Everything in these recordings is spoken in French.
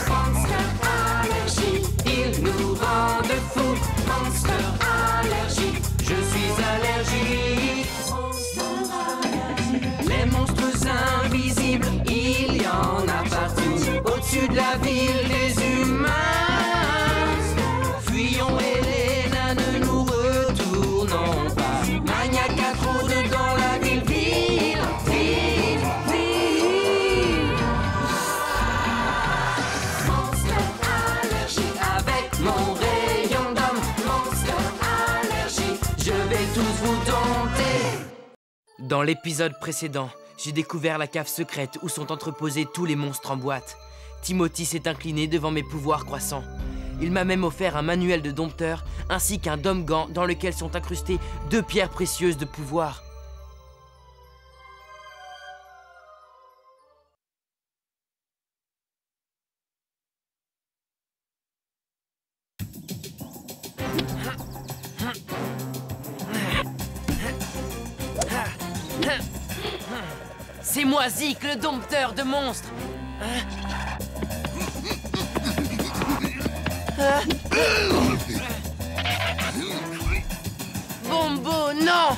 Monster Allergie, ils nous rendent fous. Monster Allergie, je suis allergique. Les monstres invisibles, il y en a partout. Au-dessus de la ville des humains. Fuyons Elena, ne nous retournons pas. Maniaque à trop dans la ville, vite, vite, vite. Monster Allergie, avec mon rayon d'homme. Monster Allergie, je vais tous vous dompter. Dans l'épisode précédent, j'ai découvert la cave secrète où sont entreposés tous les monstres en boîte. Timothy s'est incliné devant mes pouvoirs croissants. Il m'a même offert un manuel de dompteur ainsi qu'un dôme-gant dans lequel sont incrustées 2 pierres précieuses de pouvoir. C'est moi, Zik, le dompteur de monstres. Bombo, non!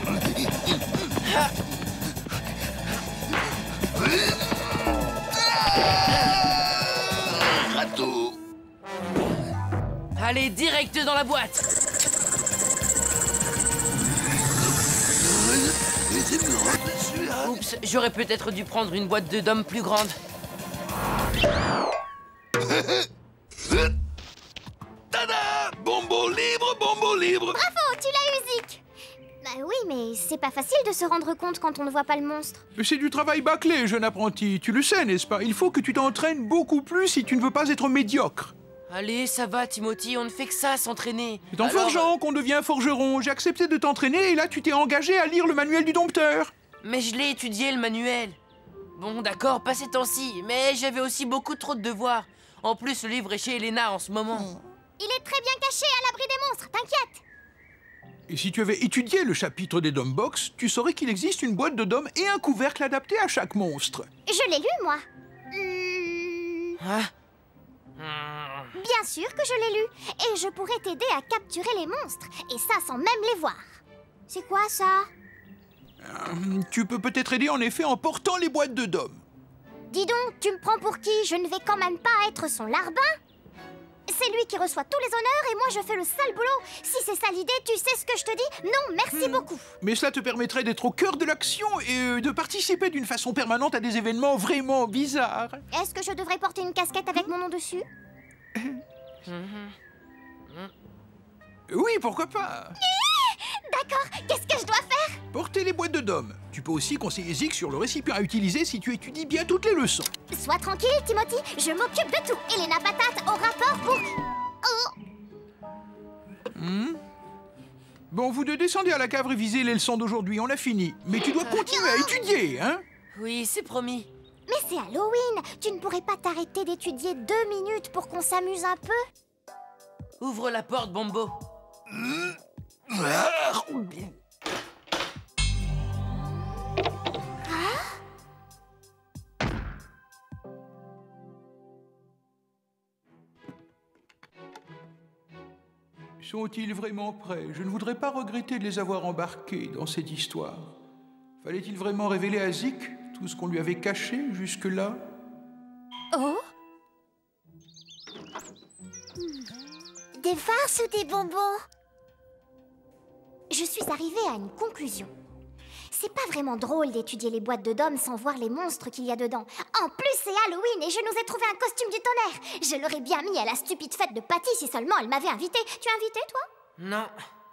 Rateau. Allez, direct dans la boîte. Oups, j'aurais peut-être dû prendre une boîte de dôme plus grande. Tada! Bombo libre, bombo libre. Bravo, tu l'as eu, Zik. Bah oui, mais c'est pas facile de se rendre compte quand on ne voit pas le monstre. C'est du travail bâclé, jeune apprenti. Tu le sais, n'est-ce pas? Il faut que tu t'entraînes beaucoup plus si tu ne veux pas être médiocre. Allez, ça va, Timothy, on ne fait que ça, s'entraîner. C'est en forgeant qu'on devient forgeron. J'ai accepté de t'entraîner et là, tu t'es engagé à lire le manuel du dompteur. Mais je l'ai étudié, le manuel. Bon, d'accord, pas ces temps-ci, mais j'avais aussi beaucoup trop de devoirs. En plus, le livre est chez Elena en ce moment. Il est très bien caché à l'abri des monstres, t'inquiète. Et si tu avais étudié le chapitre des Dome Box, tu saurais qu'il existe une boîte de dôme et un couvercle adapté à chaque monstre. Je l'ai lu, moi. Ah. Bien sûr que je l'ai lu. Et je pourrais t'aider à capturer les monstres. Et ça sans même les voir. C'est quoi, ça? Tu peux peut-être aider en effet en portant les boîtes de dôme. Dis donc, tu me prends pour qui? Je ne vais quand même pas être son larbin. C'est lui qui reçoit tous les honneurs et moi je fais le sale boulot. Si c'est ça l'idée, tu sais ce que je te dis? Non, merci beaucoup. Mais cela te permettrait d'être au cœur de l'action et de participer d'une façon permanente à des événements vraiment bizarres. Est-ce que je devrais porter une casquette avec mon nom dessus? Oui, pourquoi pas. D'accord, qu'est-ce que je dois faire? Porter les boîtes de dôme. Tu peux aussi conseiller Zik sur le récipient à utiliser si tu étudies bien toutes les leçons. Sois tranquille, Timothy, je m'occupe de tout. Elena Patate au rapport pour... Bon, vous deux descendez à la cave réviser les leçons d'aujourd'hui, on a fini. Mais tu dois continuer à étudier, hein? Oui, c'est promis. Mais c'est Halloween. Tu ne pourrais pas t'arrêter d'étudier 2 minutes pour qu'on s'amuse un peu? Ouvre la porte, Bombo. Sont-ils vraiment prêts? Je ne voudrais pas regretter de les avoir embarqués dans cette histoire. Fallait-il vraiment révéler à Zik tout ce qu'on lui avait caché jusque-là? Oh? Des farces ou des bonbons? Je suis arrivée à une conclusion. C'est pas vraiment drôle d'étudier les boîtes de dôme sans voir les monstres qu'il y a dedans. En plus, c'est Halloween et je nous ai trouvé un costume du tonnerre. Je l'aurais bien mis à la stupide fête de Patty si seulement elle m'avait invité. Tu as invité, toi? Non.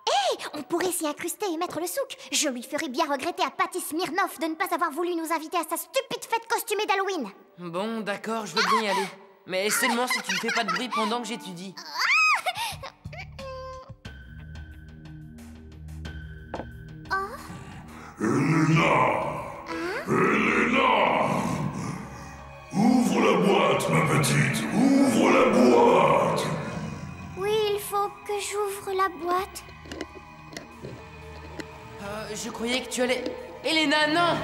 Hé, on pourrait s'y incruster et mettre le souk. Je lui ferais bien regretter à Patty Smirnoff de ne pas avoir voulu nous inviter à sa stupide fête costumée d'Halloween. Bon, d'accord, je veux bien y aller. Mais seulement si tu ne fais pas de bruit pendant que j'étudie. Elena! Ouvre la boîte, ma petite! Ouvre la boîte! Oui, il faut que j'ouvre la boîte. Je croyais que tu allais... Elena, non!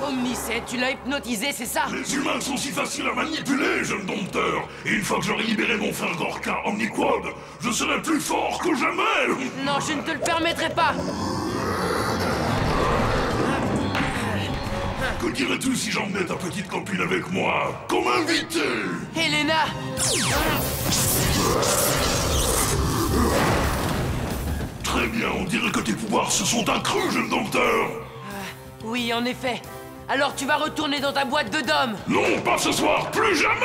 Omnis Et tu l'as hypnotisé, c'est ça? Les humains sont si faciles à manipuler, jeune dompteur. Et une fois que j'aurai libéré mon frère Gorka Omniquad, je serai plus fort que jamais. Non, je ne te le permettrai pas. Que dirais-tu si j'emmenais ta petite copine avec moi, comme invité? Elena! Très bien, on dirait que tes pouvoirs se sont accrus, jeune dompteur. Oui, en effet. Alors tu vas retourner dans ta boîte de dôme. Non, pas ce soir, plus jamais.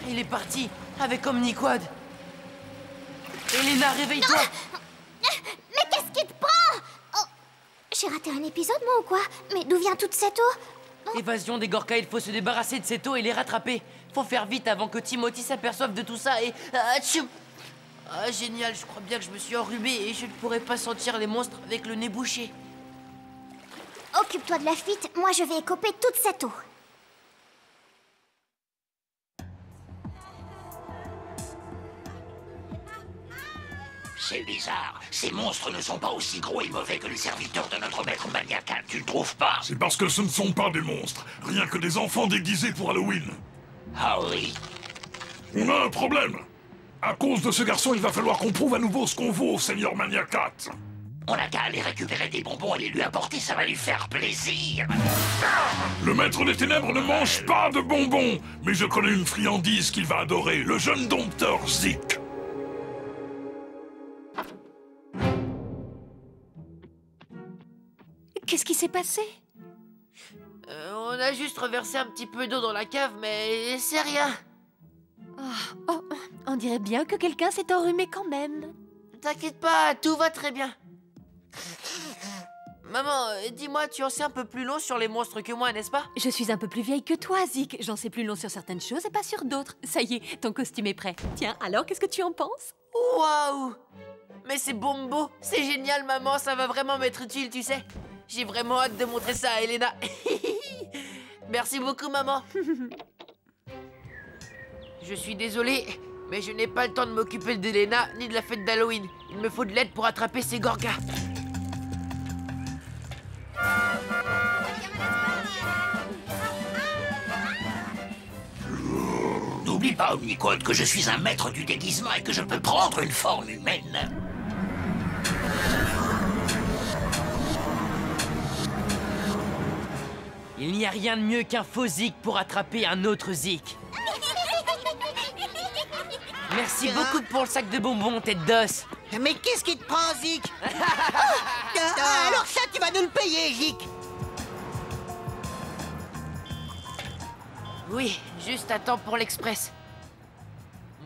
Il est parti avec Omniquad. Elena, réveille-toi. Mais qu'est-ce qui te prend? Oh, j'ai raté un épisode, moi, ou quoi? Mais d'où vient toute cette eau? Évasion des Gorka, il faut se débarrasser de cette eau et les rattraper. Faut faire vite avant que Timothy s'aperçoive de tout ça et... Ah, génial, je crois bien que je me suis enrhumé et je ne pourrai pas sentir les monstres avec le nez bouché. Occupe-toi de la fuite, moi je vais écoper toute cette eau. C'est bizarre. Ces monstres ne sont pas aussi gros et mauvais que les serviteurs de notre maître maniacal, tu ne trouves pas? C'est parce que ce ne sont pas des monstres, rien que des enfants déguisés pour Halloween. Ah oui. On a un problème. À cause de ce garçon, il va falloir qu'on prouve à nouveau ce qu'on vaut au Seigneur Maniacat. On n'a qu'à aller récupérer des bonbons et les lui apporter, ça va lui faire plaisir. Le maître des ténèbres ne mange pas de bonbons, mais je connais une friandise qu'il va adorer, le jeune dompteur Zik. Qu'est-ce qui s'est passé? On a juste reversé un petit peu d'eau dans la cave, mais c'est rien. Oh, on dirait bien que quelqu'un s'est enrhumé quand même. T'inquiète pas, tout va très bien. Maman, dis-moi, tu en sais un peu plus long sur les monstres que moi, n'est-ce pas? Je suis un peu plus vieille que toi, Zik. J'en sais plus long sur certaines choses et pas sur d'autres. Ça y est, ton costume est prêt. Tiens, alors, qu'est-ce que tu en penses? Waouh! Mais c'est bombo! C'est génial, maman, ça va vraiment m'être utile, tu sais. J'ai vraiment hâte de montrer ça à Elena. Merci beaucoup, maman. Je suis désolé, mais je n'ai pas le temps de m'occuper d'Elena ni de la fête d'Halloween. Il me faut de l'aide pour attraper ces Gorgas. N'oublie pas, Omniquad, que je suis un maître du déguisement et que je peux prendre une forme humaine. Il n'y a rien de mieux qu'un faux Zik pour attraper un autre Zik. Merci beaucoup pour le sac de bonbons, tête d'os. Mais qu'est-ce qui te prend, Zik? Alors ça, tu vas nous le payer, Zik. Oui, juste à temps pour l'express.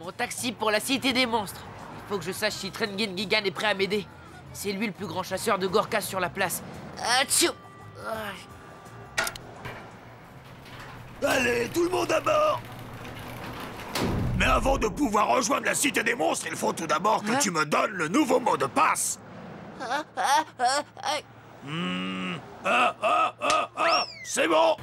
Mon taxi pour la cité des monstres. Il faut que je sache si Trengin Gigan est prêt à m'aider. C'est lui le plus grand chasseur de Gorka sur la place. Atchou! Allez, tout le monde à bord! Mais avant de pouvoir rejoindre la cité des monstres, il faut tout d'abord que tu me donnes le nouveau mot de passe. C'est bon.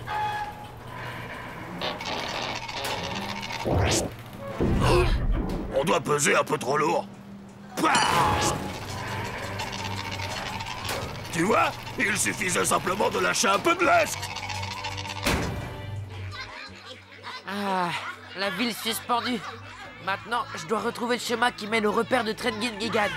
On doit peser un peu trop lourd. Tu vois, il suffisait simplement de lâcher un peu de lest. Ah, la ville suspendue. Maintenant, je dois retrouver le chemin qui mène au repère de Trengin Gigan.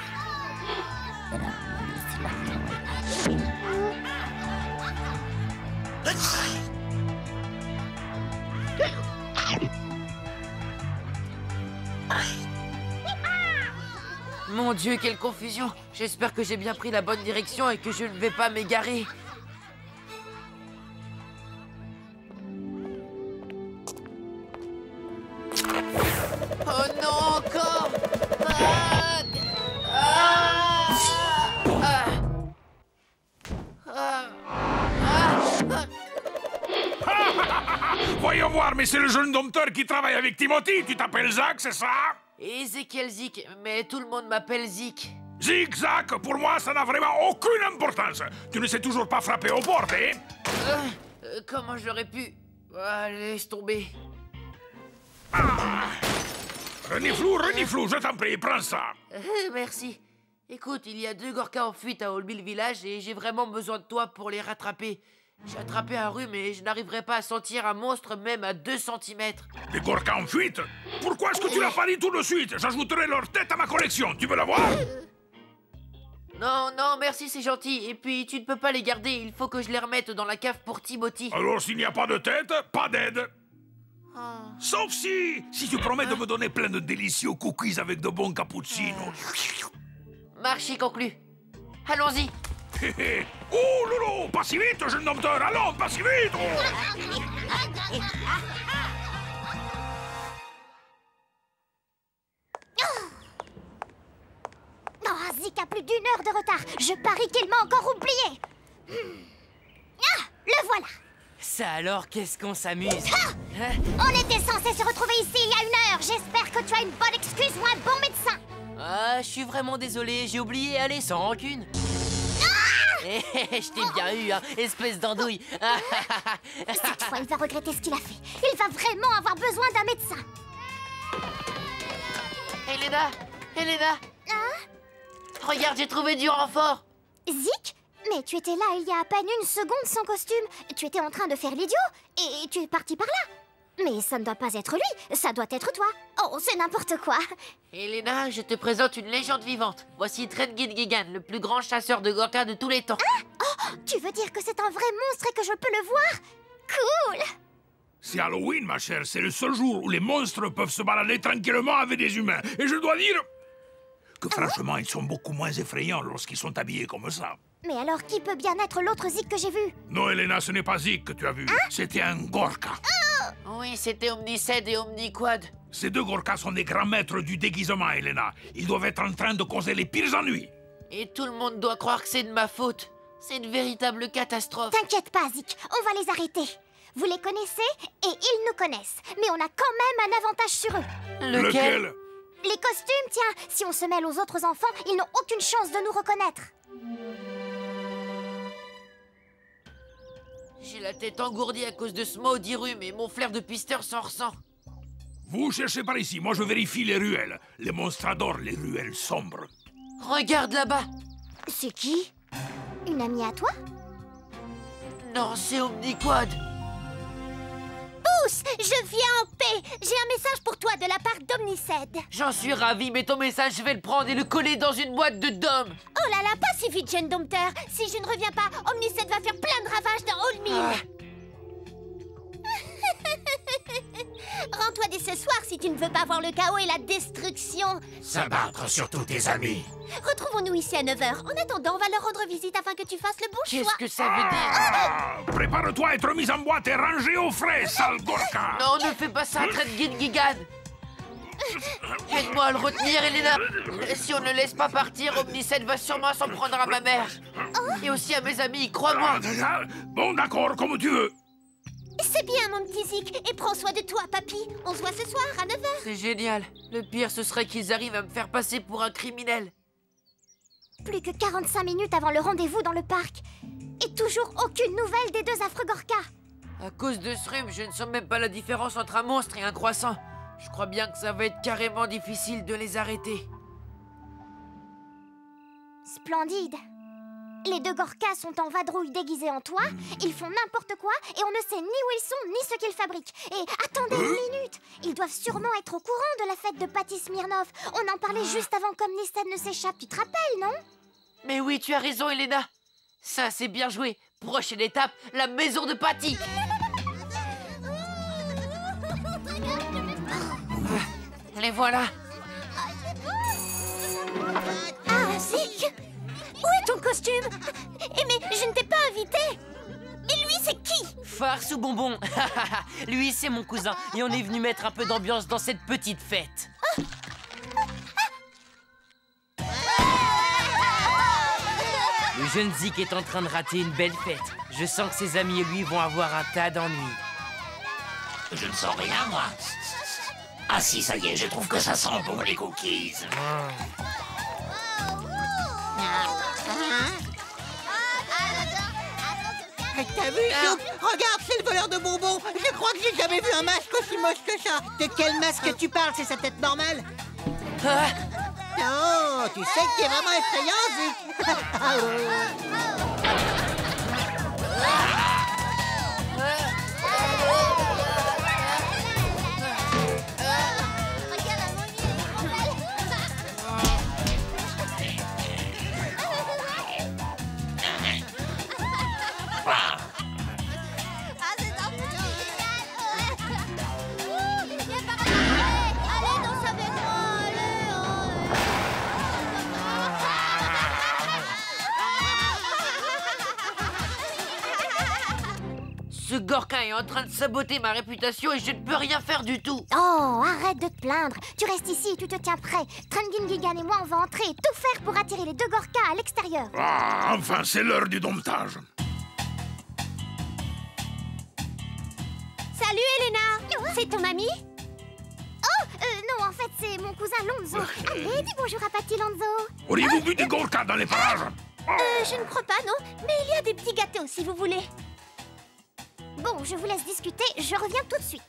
Mon Dieu, quelle confusion! J'espère que j'ai bien pris la bonne direction et que je ne vais pas m'égarer. Oh non, encore! Voyons voir, mais c'est le jeune dompteur qui travaille avec Timothy. Tu t'appelles Zach, c'est ça? Ezekiel Zik, mais tout le monde m'appelle Zik. Zik, Zach, pour moi, ça n'a vraiment aucune importance. Tu ne sais toujours pas frapper aux portes, hein? Comment j'aurais pu... Ah, laisse tomber. Reniflou, je t'en prie, prends ça. Merci. Écoute, il y a 2 Gorkas en fuite à Oldmill Village et j'ai vraiment besoin de toi pour les rattraper. J'ai attrapé un rhume et je n'arriverai pas à sentir un monstre même à 2 cm. Des Gorkas en fuite? Pourquoi est-ce que tu l'as pas dit tout de suite? J'ajouterai leur tête à ma collection, tu veux la voir? Non, merci, c'est gentil. Et puis, tu ne peux pas les garder, il faut que je les remette dans la cave pour Timothy. Alors, s'il n'y a pas de tête, pas d'aide. Sauf si tu promets de me donner plein de délicieux cookies avec de bons cappuccinos. Marché conclu. Allons-y. Oh, Lolo, pas si vite, jeune dompteur, allons, pas si vite. Oh, Zik a plus d'1 heure de retard. Je parie qu'il m'a encore oublié. Ah, le voilà. Ça alors, qu'est-ce qu'on s'amuse? On était censé se retrouver ici il y a 1 heure. J'espère que tu as une bonne excuse ou un bon médecin. Ah, je suis vraiment désolé, j'ai oublié, allez, sans rancune. Je t'ai bien eu, hein, espèce d'andouille. Cette fois, il va regretter ce qu'il a fait. Il va vraiment avoir besoin d'un médecin. Helena. Regarde, j'ai trouvé du renfort. Zik? Mais tu étais là il y a à peine 1 seconde sans costume. Tu étais en train de faire l'idiot et tu es parti par là. Mais ça ne doit pas être lui, ça doit être toi. Oh, c'est n'importe quoi. Helena, je te présente une légende vivante. Voici Trendgin Gigan, le plus grand chasseur de Gorkas de tous les temps. Oh, tu veux dire que c'est un vrai monstre et que je peux le voir? Cool. C'est Halloween, ma chère, c'est le seul jour où les monstres peuvent se balader tranquillement avec des humains. Et je dois dire que franchement, ils sont beaucoup moins effrayants lorsqu'ils sont habillés comme ça. Mais alors, qui peut bien être l'autre Zik que j'ai vu? Non, Helena, ce n'est pas Zik que tu as vu. C'était un Gorka. Oui, c'était Omniced et Omniquad. Ces 2 Gorkas sont des grands maîtres du déguisement, Helena. Ils doivent être en train de causer les pires ennuis. Et tout le monde doit croire que c'est de ma faute. C'est une véritable catastrophe. T'inquiète pas, Zik, on va les arrêter. Vous les connaissez et ils nous connaissent. Mais on a quand même un avantage sur eux. Lequel? Les costumes, tiens. Si on se mêle aux autres enfants, ils n'ont aucune chance de nous reconnaître. J'ai la tête engourdie à cause de ce maudit rhume et mon flair de pisteur s'en ressent. Vous cherchez par ici, moi je vérifie les ruelles. Les monstres adorent les ruelles sombres. Regarde là-bas. C'est qui? Une amie à toi? Non, c'est Omniquad. Pousse, je viens en paix. J'ai un message pour toi de la part d'Omniced. J'en suis ravi, mais ton message, je vais le prendre et le coller dans une boîte de dôme. Oh là là, pas si vite, jeune dompteur. Si je ne reviens pas, Omniced va faire plein de ravages dans Oldmill. Rends-toi dès ce soir si tu ne veux pas voir le chaos et la destruction. S'abattre sur tous tes amis. Retrouvons-nous ici à 9h. En attendant, on va leur rendre visite afin que tu fasses le bon choix. Qu'est-ce que ça veut dire? Prépare-toi à être mis en boîte et rangé au frais, sale Gorka. Non, ne fais pas ça, Trendgin Gigan. Aide-moi à le retenir, Helena. Si on ne laisse pas partir, Omniced va sûrement s'en prendre à ma mère. Et aussi à mes amis, crois-moi. Bon, d'accord, comme tu veux. C'est bien, mon petit Zik. Et prends soin de toi, papy. On se voit ce soir à 9h. C'est génial. Le pire, ce serait qu'ils arrivent à me faire passer pour un criminel. Plus que 45 minutes avant le rendez-vous dans le parc. Et toujours aucune nouvelle des 2 affreux Gorkas. À cause de ce rhume, je ne sens même pas la différence entre un monstre et un croissant. Je crois bien que ça va être carrément difficile de les arrêter. Splendide. Les 2 Gorkas sont en vadrouille déguisés en toi, ils font n'importe quoi et on ne sait ni où ils sont ni ce qu'ils fabriquent. Et attendez 1 minute, ils doivent sûrement être au courant de la fête de Patty Smirnov. On en parlait juste avant qu'Omniced ne s'échappe, tu te rappelles, non? Mais oui, tu as raison, Helena. Ça, c'est bien joué. Prochaine étape, la maison de Patty. Les voilà. Ah, Zik! Où est ton costume? Mais je ne t'ai pas invité. Et lui, c'est qui? Farce ou bonbon? Lui, c'est mon cousin. Et on est venu mettre un peu d'ambiance dans cette petite fête. Le jeune Zik est en train de rater une belle fête. Je sens que ses amis et lui vont avoir un tas d'ennuis. Je ne sens rien, moi. Ah si, ça y est, je trouve que ça sent bon, les cookies. T'as vu, Soupe? Regarde, c'est le voleur de bonbons. Je crois que j'ai jamais vu un masque aussi moche que ça. De quel masque tu parles? C'est sa tête normale? Oh, tu sais que t'es vraiment effrayant, Zik. Ce Gorka est en train de saboter ma réputation et je ne peux rien faire du tout. Oh, arrête de te plaindre. Tu restes ici et tu te tiens prêt. Trangingigan et moi, on va entrer et tout faire pour attirer les deux Gorkas à l'extérieur. Ah, enfin, c'est l'heure du domptage. Salut, Elena. C'est ton ami? Non, en fait, c'est mon cousin Lonzo. Allez, dis bonjour à Patty, Lonzo. Auriez-vous vu des Gorkas dans les parages? Je ne crois pas, non. Mais il y a des petits gâteaux, si vous voulez. Bon, je vous laisse discuter, je reviens tout de suite.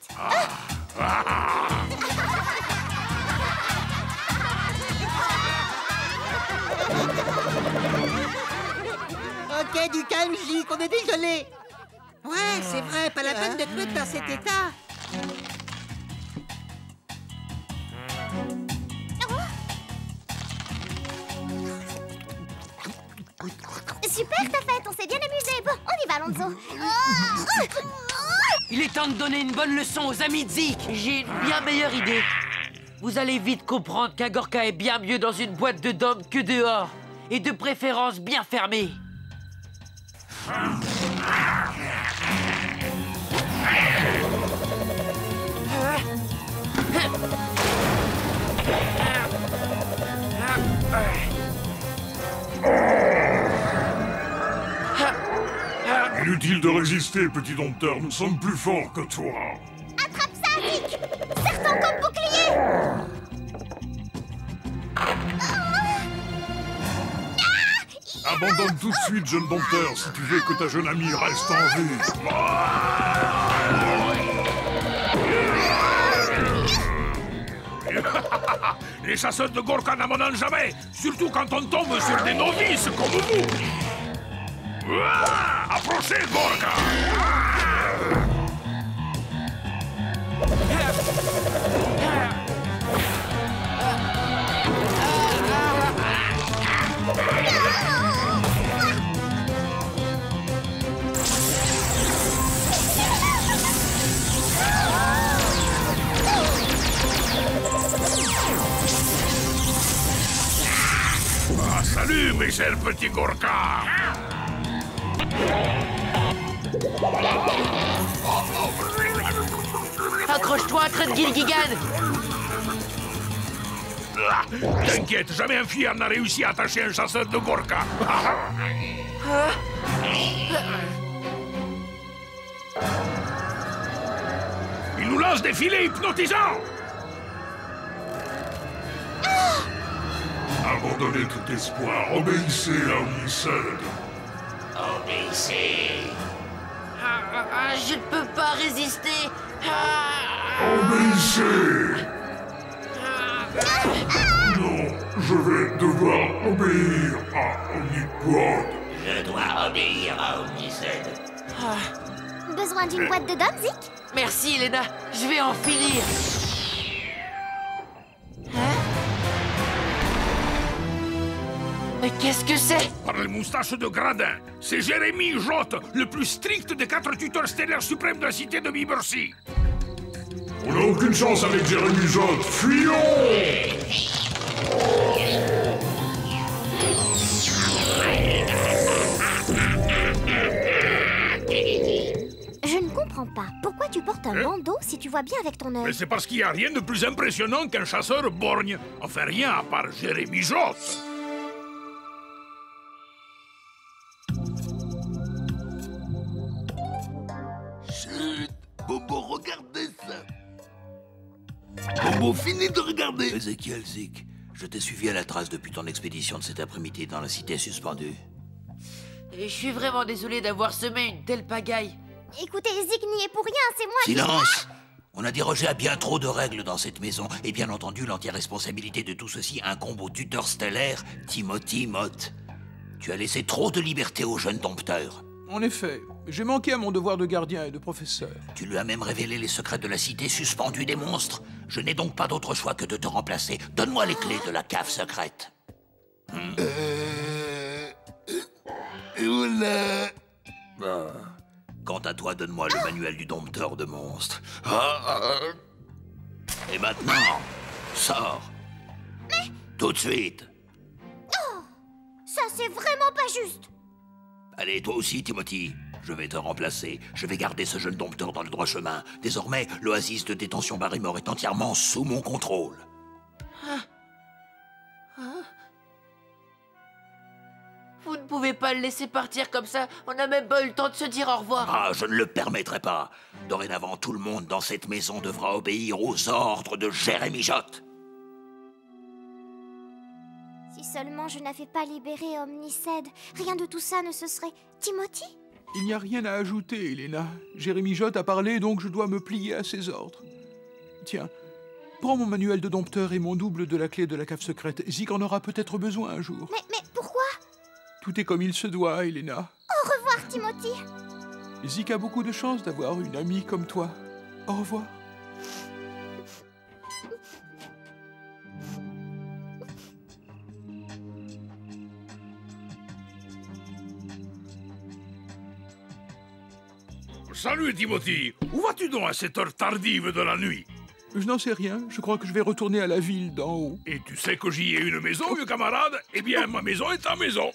Ok, du calme, Zik, on est désolé. Ouais, c'est vrai, pas la peine de te mettre dans cet état. Super ta fête, on s'est bien amusé. Bon, on y va, Lonzo. Il est temps de donner une bonne leçon aux amis de Zik. J'ai une bien meilleure idée. Vous allez vite comprendre qu'un Gorka est bien mieux dans une boîte de dôme que dehors. Et de préférence bien fermée. Inutile de résister, petit dompteur. Nous sommes plus forts que toi. Attrape ça, Zik. Serre-t'en comme bouclier. Abandonne tout de suite, jeune dompteur, si tu veux que ta jeune amie reste en vie. Les chasseurs de Gorka n'abandonnent jamais, surtout quand on tombe sur des novices comme vous. Approchez, Gorka. Salut, mes chers petits Gorkas. Accroche-toi, Trangingigan. T'inquiète, jamais un fier n'a réussi à attacher un chasseur de Gorka. Il nous lance des filets hypnotisants. Abandonnez tout espoir, obéissez à Omnisud. Obéissez. Je ne peux pas résister. Obéissez. Non, je vais devoir obéir à Omnipod. Je dois obéir à Omnisud. Besoin d'une boîte de dôme, Zik? Merci, Elena. Je vais en finir. Mais qu'est-ce que c'est? Par les moustaches de gradin, c'est Jérémy Jotte, le plus strict des 4 tuteurs stellaires suprêmes de la cité de Bibersea. On n'a aucune chance avec Jérémy Jotte. Fuyons! Je ne comprends pas. Pourquoi tu portes un bandeau si tu vois bien avec ton Mais œil? c'est parce qu'il n'y a rien de plus impressionnant qu'un chasseur borgne. Enfin, rien à part Jérémy Jotte. Chut! Bobo, regardez ça! Bobo, finis de regarder! Ezekiel Zik, je t'ai suivi à la trace depuis ton expédition de cet après-midi dans la cité suspendue. Et je suis vraiment désolé d'avoir semé une telle pagaille. Écoutez, Zik n'y est pour rien, c'est moi Silence! On a dérogé à bien trop de règles dans cette maison, et bien entendu, l'entière responsabilité de tout ceci incombe au tuteur stellaire, Timothy Mott. Tu as laissé trop de liberté au jeune dompteur. En effet, j'ai manqué à mon devoir de gardien et de professeur. Tu lui as même révélé les secrets de la cité suspendue des monstres. Je n'ai donc pas d'autre choix que de te remplacer. Donne-moi les clés de la cave secrète. Et voilà. Quant à toi, donne-moi le manuel du dompteur de monstres. Et maintenant, sors. Tout de suite. Ça, c'est vraiment pas juste. Allez, toi aussi, Timothy. Je vais te remplacer. Je vais garder ce jeune dompteur dans le droit chemin. Désormais, l'oasis de détention Barrymore est entièrement sous mon contrôle. Vous ne pouvez pas le laisser partir comme ça. On n'a même pas eu le temps de se dire au revoir. Ah, je ne le permettrai pas. Dorénavant, tout le monde dans cette maison devra obéir aux ordres de Jérémy Jott. Si seulement je n'avais pas libéré Omnicède, rien de tout ça ne se serait... Timothy? Il n'y a rien à ajouter, Elena. Jérémy Jott a parlé, donc je dois me plier à ses ordres. Tiens, prends mon manuel de dompteur et mon double de la clé de la cave secrète. Zik en aura peut-être besoin un jour. Mais pourquoi? Tout est comme il se doit, Elena. Au revoir, Timothy. Zik a beaucoup de chance d'avoir une amie comme toi. Au revoir. Salut, Timothy. Où vas-tu donc à cette heure tardive de la nuit? Je n'en sais rien. Je crois que je vais retourner à la ville d'en haut. Et tu sais que j'y ai une maison, vieux camarade? Eh bien, ma maison est ta maison.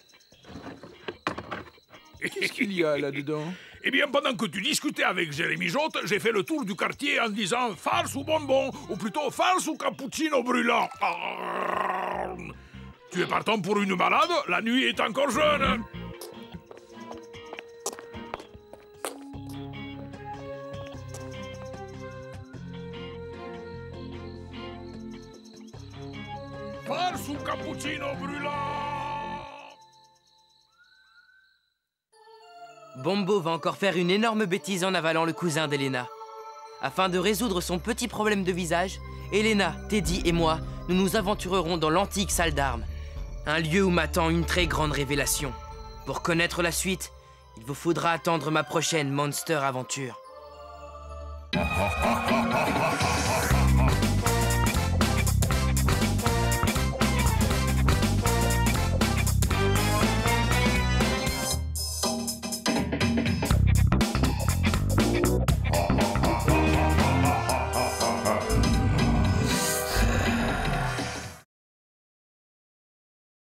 Qu'est-ce qu'il y a là-dedans? Eh bien, pendant que tu discutais avec Jérémy Jott, j'ai fait le tour du quartier en disant farce ou bonbon, ou plutôt farce ou cappuccino brûlant. Tu es partant pour une balade? La nuit est encore jeune. Farce ou cappuccino brûlant? Bombo va encore faire une énorme bêtise en avalant le cousin d'Elena. Afin de résoudre son petit problème de visage, Elena, Teddy et moi, nous nous aventurerons dans l'antique salle d'armes. Un lieu où m'attend une très grande révélation. Pour connaître la suite, il vous faudra attendre ma prochaine Monster Aventure.